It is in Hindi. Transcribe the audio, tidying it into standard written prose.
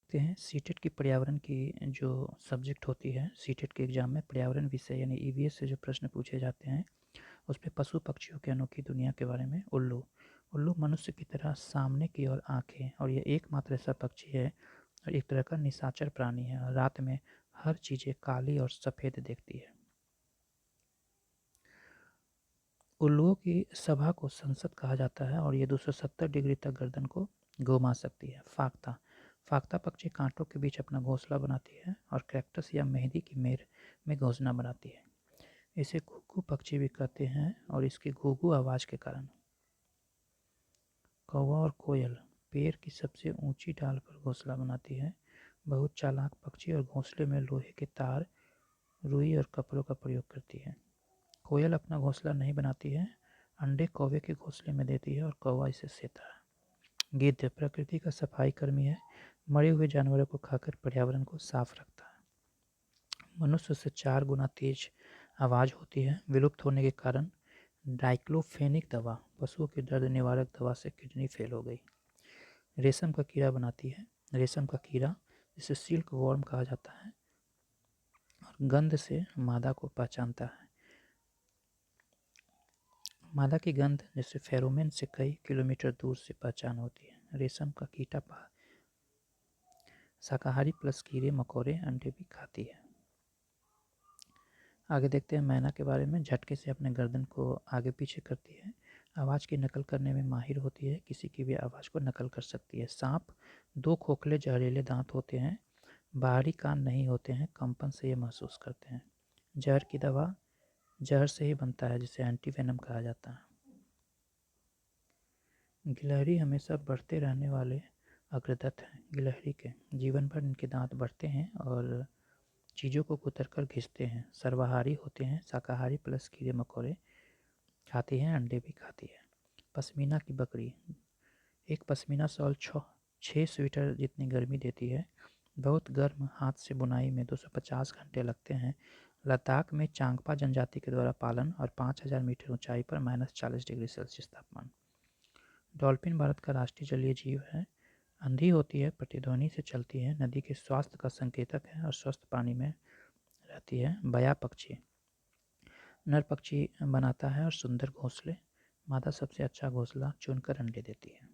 देखते हैं सीटेट की पर्यावरण की जो सब्जेक्ट होती है, सीटेट के एग्ज़ाम में पर्यावरण विषय यानी ईवीएस से जो प्रश्न पूछे जाते हैं, उसमें पशु पक्षियों की अनोखी दुनिया के बारे में उल्लू। उल्लू मनुष्य की तरह सामने की ओर आँखें और ये एकमात्र ऐसा पक्षी है और एक तरह का निशाचर प्राणी है और रात में हर चीज़ें काली और सफ़ेद देखती है। उल्लुओं की सभा को संसद कहा जाता है और ये 270 डिग्री तक गर्दन को घुमा सकती है। फाख्ता फाख्ता पक्षी कांटों के बीच अपना घोंसला बनाती है और कैक्टस या मेहंदी की मेड़ में घोंसला बनाती है। इसे घुघु पक्षी भी कहते हैं और इसकी घुघु आवाज़ के कारण। कौवा और कोयल पेड़ की सबसे ऊंची डाल पर घोंसला बनाती है। बहुत चालाक पक्षी और घोंसले में लोहे के तार, रुई और कपड़ों का प्रयोग करती है। कोयल अपना घोंसला नहीं बनाती है, अंडे कौवे के घोंसले में देती है और कौवा इसे सेता है। गिद्ध प्रकृति का सफाई कर्मी है, मरे हुए जानवरों को खाकर पर्यावरण को साफ रखता है। मनुष्य से 4 गुना तेज आवाज़ होती है। विलुप्त होने के कारण डाइक्लोफेनिक दवा, पशुओं की दर्द निवारक दवा से किडनी फेल हो गई। रेशम का कीड़ा बनाती है। रेशम का कीड़ा जिसे सिल्क वॉर्म कहा जाता है और गंध से मादा को पहचानता है। मादा की गंध जैसे फेरोमेन से कई किलोमीटर दूर से पहचान होती है। रेशम का कीड़ा शाकाहारी प्लस कीड़े मकोड़े अंडे भी खाती है। आगे देखते हैं मैना के बारे में। झटके से अपने गर्दन को आगे पीछे करती है। आवाज़ की नकल करने में माहिर होती है, किसी की भी आवाज़ को नकल कर सकती है। सांप 2 खोखले जहरीले दांत होते हैं, बाहरी कान नहीं होते हैं, कंपन से ये महसूस करते हैं। जहर की दवा जहर से ही बनता है जिसे एंटीवेनम कहा जाता है। गिलहरी हमेशा बढ़ते रहने वाले अग्रदत्त हैं। गिलहरी के जीवन भर इनके दांत बढ़ते हैं और चीज़ों को कुतरकर घिसते हैं। सर्वाहारी होते हैं, शाकाहारी प्लस कीड़े मकोड़े खाती हैं, अंडे भी खाती है। पश्मीना की बकरी एक पश्मीना शॉल 6 स्वेटर जितनी गर्मी देती है। बहुत गर्म हाथ से बुनाई में 250 घंटे लगते हैं। लद्दाख में चांगपा जनजाति के द्वारा पालन और 5000 मीटर ऊंचाई पर -40 डिग्री सेल्सियस तापमान। डॉल्फिन भारत का राष्ट्रीय जलीय जीव है। अंधी होती है, प्रतिध्वनि से चलती है, नदी के स्वास्थ्य का संकेतक है और स्वस्थ पानी में रहती है। बया पक्षी नर पक्षी बनाता है और सुंदर घोंसले। मादा सबसे अच्छा घोंसला चुनकर अंडे देती है।